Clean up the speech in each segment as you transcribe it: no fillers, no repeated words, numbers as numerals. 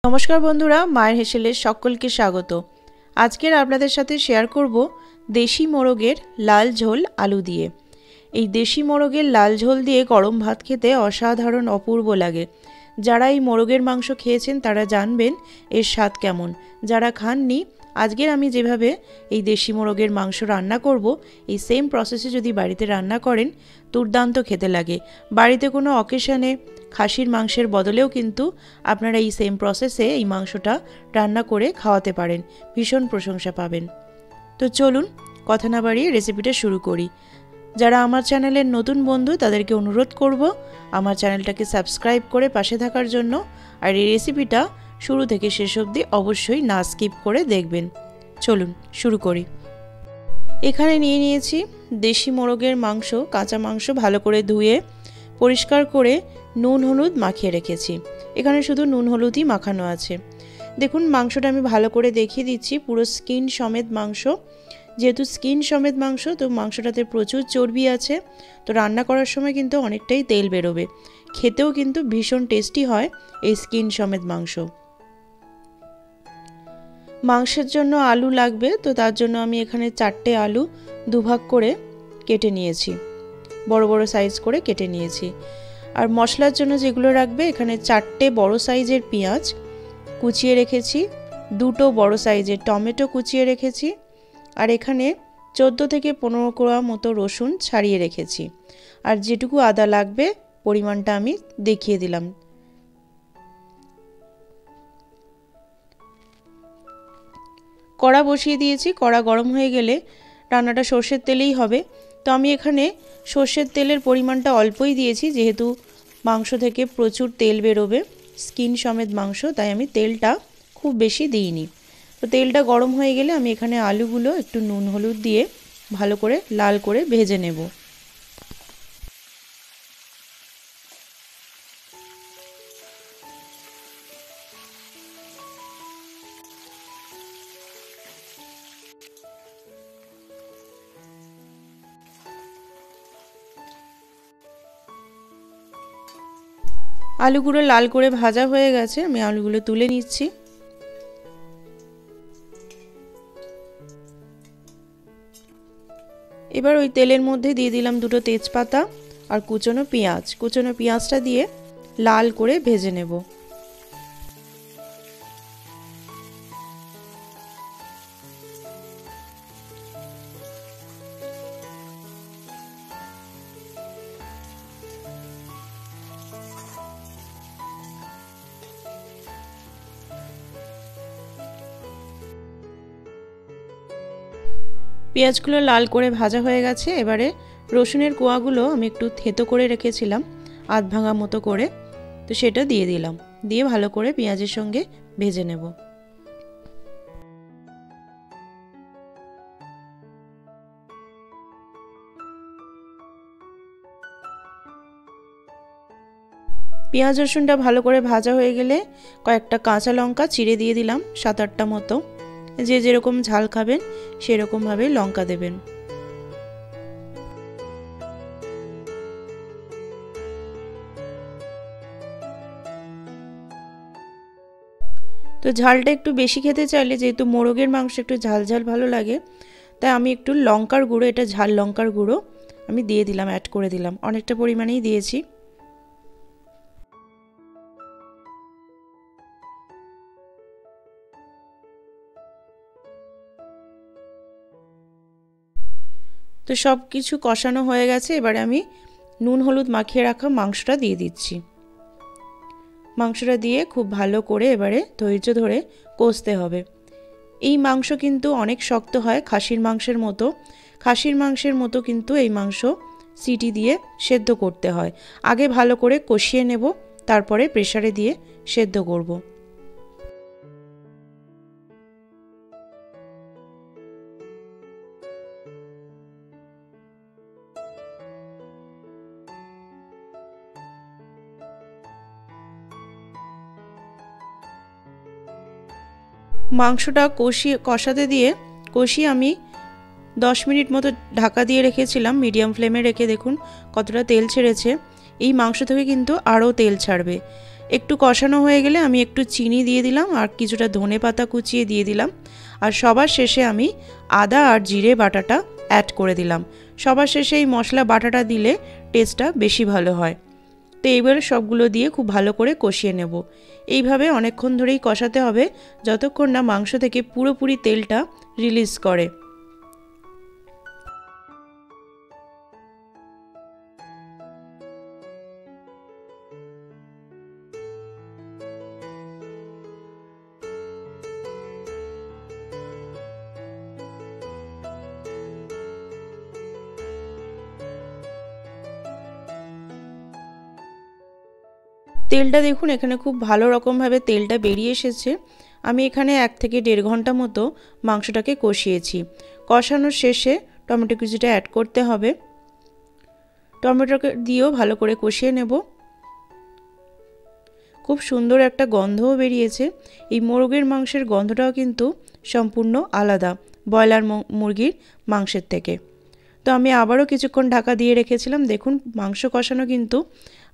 नमस्कार बंधुरा माয়ের হেসেলে সকলকে স্বাগত। আজকের আপনাদের সাথে শেয়ার করব দেশি মোরগের লাল ঝোল আলু দিয়ে। এই দেশি মোরগের লাল ঝোল দিয়ে গরম ভাত খেতে অসাধারণ অপূর্ব লাগে। যারা এই মোরগের মাংস খেয়েছেন তারা জানবেন এর স্বাদ কেমন। যারা খাননি, আজকের আমি যেভাবে এই দেশি মোরগের মাংস রান্না করব, এই সেম প্রসেসে যদি বাড়িতে রান্না করেন দুর্দান্ত খেতে লাগে। বাড়িতে কোনো অকেশনে খাসির মাংসের বদলেও কিন্তু আপনারা এই সেম প্রসেসে এই মাংসটা রান্না করে খাওয়াতে পারেন, ভীষণ প্রশংসা পাবেন। তো চলুন কথা না বাড়িয়ে রেসিপিটা শুরু করি। যারা আমার চ্যানেলের নতুন বন্ধু তাদেরকে অনুরোধ করব আমার চ্যানেলটাকে সাবস্ক্রাইব করে পাশে থাকার জন্য, আর এই রেসিপিটা শুরু থেকে শেষ অবধি অবশ্যই না স্কিপ করে দেখবেন। চলুন শুরু করি। এখানে নিয়ে নিয়েছি দেশি মোরগের মাংস, কাঁচা মাংস ভালো করে ধুয়ে পরিষ্কার করে নুন হলুদ মাখিয়ে রেখেছি। এখানে শুধু নুন হলুদই মাখানো আছে। দেখুন মাংসটা আমি ভালো করে দেখিয়ে দিচ্ছি, পুরো স্কিন সমেত মাংস। যেহেতু স্কিন সমেত মাংস, তো মাংসটাতে প্রচুর চর্বি আছে, তো রান্না করার সময় কিন্তু অনেকটাই তেল বেরোবে। খেতেও কিন্তু ভীষণ টেস্টি হয় এই স্কিন সমেত মাংস। মাংসের জন্য আলু লাগবে, তো তার জন্য আমি এখানে 4টে আলু দুভাগ করে কেটে নিয়েছি, বড় বড় সাইজ করে কেটে নিয়েছি। আর মশলার জন্য যেগুলো রাখবে, এখানে 4টে বড় সাইজের পেঁয়াজ কুচিয়ে রেখেছি, 2টো বড় সাইজের টমেটো কুচিয়ে রেখেছি, আর এখানে 14 থেকে 15 কোয়া মতো রসুন ছাড়িয়ে রেখেছি। আর যেটুকু আদা লাগবে পরিমাণটা আমি দেখিয়ে দিলাম। কড়া বসিয়ে দিয়েছি, কড়া গরম হয়ে গেলে রান্নাটা সর্ষের তেলেই হবে। তো আমি এখানে সর্ষের তেলের পরিমাণটা অল্পই দিয়েছি, যেহেতু মাংস থেকে প্রচুর তেল বেরোবে, স্কিন সমেত মাংস, তাই আমি তেলটা খুব বেশি দিইনি। তো তেলটা গরম হয়ে গেলে আমি এখানে আলুগুলো একটু নুন হলুদ দিয়ে ভালো করে লাল করে ভেজে নেব। আলুগুলো লাল করে ভাজা হয়ে গেছে, আমি আলুগুলো তুলে নিচ্ছি। এবার ওই তেলের মধ্যে দিয়ে দিলাম 2টো তেজপাতা আর কুচনো পেঁয়াজ। কুচনো পেঁয়াজটা দিয়ে লাল করে ভেজে নেব। পেঁয়াজগুলো লাল করে ভাজা হয়ে গেছে। এবারে রসুনের কোয়াগুলো আমি একটু থেতো করে রেখেছিলাম আধ ভাঙা মতো করে, তো সেটা দিয়ে দিলাম, দিয়ে ভালো করে পেঁয়াজের সঙ্গে ভেজে নেব। পেঁয়াজ রসুনটা ভালো করে ভাজা হয়ে গেলে কয়েকটা কাঁচা লঙ্কা চিড়ে দিয়ে দিলাম, 7-8টা মতো। যে যেরকম ঝাল খাবেন সেরকমভাবে লঙ্কা দেবেন। তো ঝালটা একটু বেশি খেতে চাইলে, যেহেতু মোরগের মাংস একটু ঝাল ঝাল ভালো লাগে, তাই আমি একটু লঙ্কার গুঁড়ো, এটা ঝাল লঙ্কার গুঁড়ো আমি দিয়ে দিলাম, অ্যাড করে দিলাম, অনেকটা পরিমাণেই দিয়েছি। তো সব কিছু কষানো হয়ে গেছে। এবারে আমি নুন হলুদ মাখিয়ে রাখা মাংসটা দিয়ে দিচ্ছি। মাংসটা দিয়ে খুব ভালো করে এবারে ধৈর্য ধরে কষতে হবে। এই মাংস কিন্তু অনেক শক্ত হয় খাসির মাংসের মতো। খাসির মাংসের মতো কিন্তু এই মাংস সিটি দিয়ে সেদ্ধ করতে হয়। আগে ভালো করে কষিয়ে নেব, তারপরে প্রেসারে দিয়ে সেদ্ধ করব। মাংসটা কষাতে দিয়ে কষিয়ে আমি 10 মিনিট মতো ঢাকা দিয়ে রেখেছিলাম মিডিয়াম ফ্লেমে রেখে। দেখুন কতটা তেল ছেড়েছে। এই মাংস থেকে কিন্তু আরও তেল ছাড়বে। একটু কষানো হয়ে গেলে আমি একটু চিনি দিয়ে দিলাম আর কিছুটা ধনেপাতা কুচিয়ে দিয়ে দিলাম। আর সবার শেষে আমি আদা আর জিরে বাটাটা অ্যাড করে দিলাম। সবার শেষে এই মশলা বাটাটা দিলে টেস্টটা বেশি ভালো হয়। তো এইবারে সবগুলো দিয়ে খুব ভালো করে কষিয়ে নেব। এইভাবে অনেকক্ষণ ধরেই কষাতে হবে যতক্ষণ না মাংস থেকে পুরোপুরি তেলটা রিলিজ করে। তেলটা দেখুন এখানে খুব ভালো রকমভাবে তেলটা বেরিয়ে এসেছে। আমি এখানে 1 থেকে 1.5 ঘন্টা মতো মাংসটাকে কষিয়েছি। কষানোর শেষে টমেটো কুচিটা অ্যাড করতে হবে। টমেটোকে দিয়েও ভালো করে কষিয়ে নেব। খুব সুন্দর একটা গন্ধও বেরিয়েছে। এই মোরগের মাংসের গন্ধটাও কিন্তু সম্পূর্ণ আলাদা ব্রয়লার মুরগির মাংসের থেকে। তো আমি আবারও কিছুক্ষণ ঢাকা দিয়ে রেখেছিলাম। দেখুন মাংস কষানো কিন্তু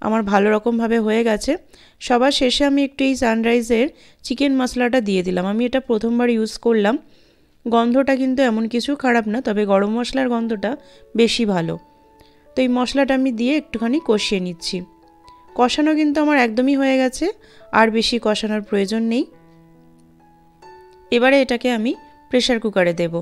আমার ভালো রকমভাবে হয়ে গেছে। সবার শেষে আমি একটু এই সানরাইজের চিকেন মশলাটা দিয়ে দিলাম। আমি এটা প্রথমবার ইউজ করলাম। গন্ধটা কিন্তু এমন কিছু খারাপ না, তবে গরম মশলার গন্ধটা বেশি ভালো। তো এই মশলাটা আমি দিয়ে একটুখানি কষিয়ে নিচ্ছি। কষানো কিন্তু আমার একদমই হয়ে গেছে, আর বেশি কষানোর প্রয়োজন নেই। এবারে এটাকে আমি প্রেসার কুকারে দেব।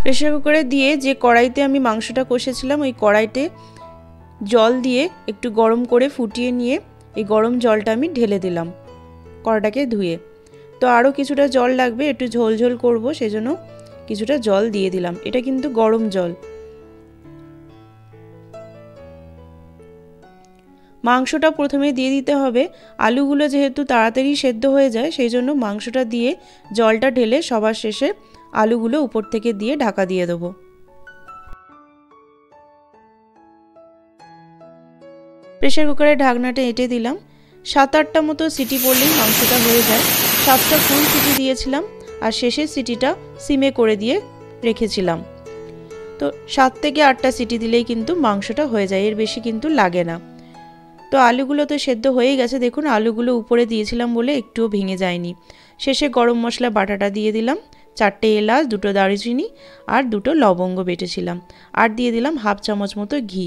প্রেসার কুকারে দিয়ে যে কড়াইতে আমি মাংসটা কষেছিলাম ওই কড়াইতে জল দিয়ে একটু গরম করে ফুটিয়ে নিয়ে এই গরম জলটা আমি ঢেলে দিলাম কড়াটাকে ধুয়ে। তো আরও কিছুটা জল লাগবে, একটু ঝোল ঝোল করবো, সেজন্য কিছুটা জল দিয়ে দিলাম। এটা কিন্তু গরম জল। মাংসটা প্রথমে দিয়ে দিতে হবে। আলুগুলো যেহেতু তাড়াতাড়ি সেদ্ধ হয়ে যায় সেই জন্য মাংসটা দিয়ে জলটা ঢেলে সবার শেষে আলুগুলো উপর থেকে দিয়ে ঢাকা দিয়ে দেবো। প্রেসার কুকারে ঢাকনাটা এঁটে দিলাম। 7-8টা মতো সিটি পড়লেই মাংসটা হয়ে যায়। 7টা ফুল সিটি দিয়েছিলাম আর শেষের সিটিটা সিমে করে দিয়ে রেখেছিলাম। তো 7 থেকে 8টা সিটি দিলেই কিন্তু মাংসটা হয়ে যায়, এর বেশি কিন্তু লাগে না। তো আলুগুলো তো সেদ্ধ হয়েই গেছে। দেখুন আলুগুলো উপরে দিয়েছিলাম বলে একটুও ভেঙে যায়নি। শেষে গরম মশলা বাটাটা দিয়ে দিলাম, 4টে এলাচ, 2টো দারুচিনি আর 2টো লবঙ্গ বেটেছিলাম, আর দিয়ে দিলাম 1/2 চামচ মতো ঘি।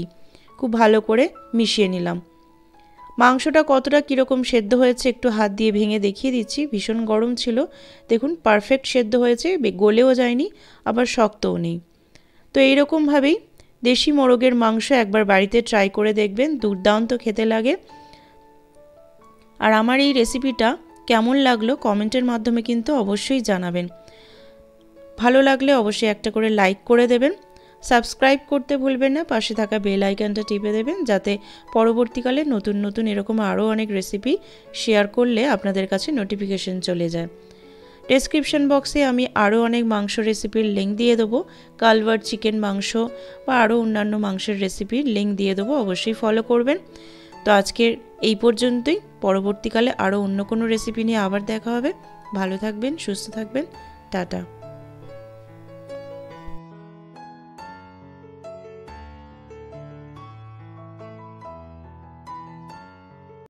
খুব ভালো করে মিশিয়ে নিলাম। মাংসটা কতটা কীরকম সেদ্ধ হয়েছে একটু হাত দিয়ে ভেঙে দেখিয়ে দিচ্ছি। ভীষণ গরম ছিল, দেখুন পারফেক্ট সেদ্ধ হয়েছে, গলেও যায়নি আবার শক্তও নেই। তো এইরকমভাবেই দেশি মোরগের মাংস একবার বাড়িতে ট্রাই করে দেখবেন, দুর্দান্ত খেতে লাগে। আর আমার এই রেসিপিটা কেমন লাগলো কমেন্টের মাধ্যমে কিন্তু অবশ্যই জানাবেন। ভালো লাগলে অবশ্যই একটা করে লাইক করে দেবেন, সাবস্ক্রাইব করতে ভুলবেন না, পাশে থাকা বেল আইকনটা টিপে দেবেন যাতে পরবর্তীকালে নতুন নতুন এরকম আরও অনেক রেসিপি শেয়ার করলে আপনাদের কাছে নোটিফিকেশন চলে যায়। ডেসক্রিপশন বক্সে আমি আরও অনেক মাংস রেসিপির লিঙ্ক দিয়ে দেবো, কালভার্ট চিকেন মাংস বা আরও অন্যান্য মাংসের রেসিপির লিঙ্ক দিয়ে দেবো, অবশ্যই ফলো করবেন। তো আজকের এই পর্যন্তই, পরবর্তীকালে আরও অন্য কোনো রেসিপি নিয়ে আবার দেখা হবে। ভালো থাকবেন, সুস্থ থাকবেন, টাটা।